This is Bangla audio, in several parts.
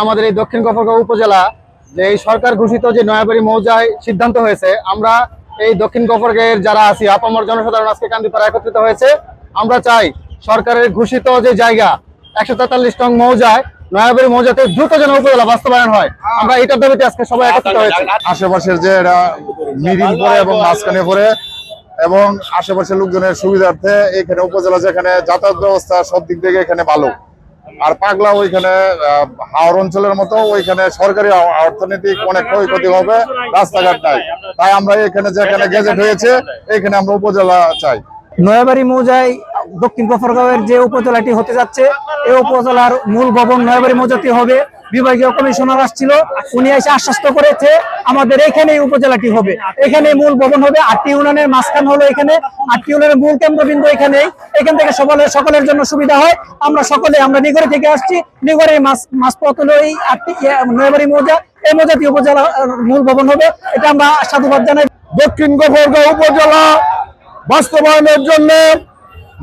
আমাদের এই দক্ষিণ গফরগাঁও উপজেলা যে এই সরকার ঘোষিত যে নয়াবাড়ি মৌজায় সিদ্ধান্ত হয়েছে, আমরা এই দক্ষিণ গফরগাঁওয়ের যারা আছি আপামর জনসাধারণ আজকে কান্দিপাড়া একত্রিত হয়েছে। আমরা চাই সরকারের ঘোষিত যে জায়গা 143 নং মৌজায় নয়াবাড়ি মৌজাতে দ্রুত যেন উপজেলা বাস্তবায়ন হয়। আমরা এটার দাবিতে আজকে সবাই একত্রিত হয়েছে। আশেপাশের যে এটা মিডিল পরে এবং মাঝখানে পরে এবং আশেপাশের লোকজনের সুবিধার্থে এখানে উপজেলা যেখানে যাতায়াত ব্যবস্থা সব দিক থেকে এখানে ভালো। আর পাগলা ওইখানে হাওর অঞ্চলের মতো ওইখানে সরকারি অর্থনৈতিক অনেক ক্ষয়ক্ষতি হবে, রাস্তাঘাট নাই। তাই আমরা এখানে যেখানে গেজেট হয়েছে এখানে আমরা উপজেলা চাই। নয়াবাড়ি মৌজায় দক্ষিণ গফরগাঁওয়ের যে উপজেলাটি হতে যাচ্ছে, এই উপজেলার মূল ভবন নয়াবাড়ি মৌজাতে হবে। বিভাগীয় কমিশনার আসছিল, উনি এসে আশ্বস্ত করেছে আমাদের এখানে উপজেলাটি হবে, এখানে মূল ভবন হবে। 8টি ইউনিয়নের মাঝখান হলো এখানে, 8টি ইউনিয়নের মূল কেন্দ্রবিন্দু এখানেই। এখান থেকে সকলের জন্য সুবিধা হয়। আমরা নিগড়ি থেকে আসছি, নিগড়ের মাঝপথ হলো এই 8টি নয়াবাড়ি মৌজা, এই মৌজাটি উপজেলা মূল ভবন হবে। এটা আমরা সাধুবাদ জানাই। দক্ষিণ গফরগাঁও উপজেলা বাস্তবায়নের জন্য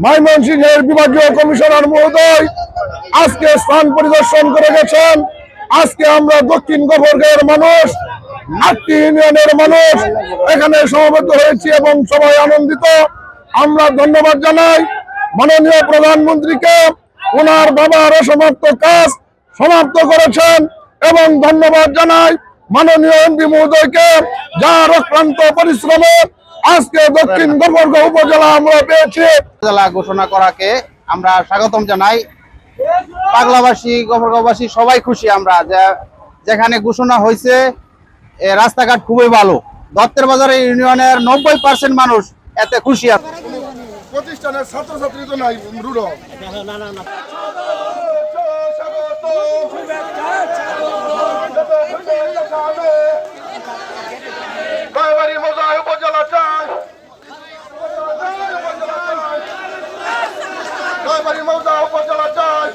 ময়মনসিংহের বিভাগীয় কমিশনার মহোদয় আজকে স্থান পরিদর্শন করে গেছেন। আজকে আমরা দক্ষিণ গফরগাঁওয়ের মানুষ, 8টি ইউনিয়নের মানুষ এখানে সমবেত হয়েছি এবং সবাই আনন্দিত। আমরা ধন্যবাদ জানাই মাননীয় প্রধানমন্ত্রীকে, ওনার বাবার অসমাপ্ত কাজ সমাপ্ত করেছেন, এবং ধন্যবাদ জানাই মাননীয় এমপি মহোদয়কে, যার অক্লান্ত পরিশ্রমে আজকে দক্ষিণ গফরগাঁও উপজেলা আমরা পেয়েছি। উপজেলা ঘোষণা করাকে আমরা স্বাগতম জানাই। পাগলাবাসী, গফরগাঁওবাসী সবাই খুশি। আমরা যেখানে ঘোষণা হয়েছে রাস্তাঘাট খুবই ভালো। দত্তের বাজারে ইউনিয়নের 90% মানুষ এতে খুশি আছে। প্রতিষ্ঠানের ছাত্রছাত্রী তো নাই রুড়ো উপজেলা চাই, নয়াবাড়ি মৌজা উপজেলা চাই।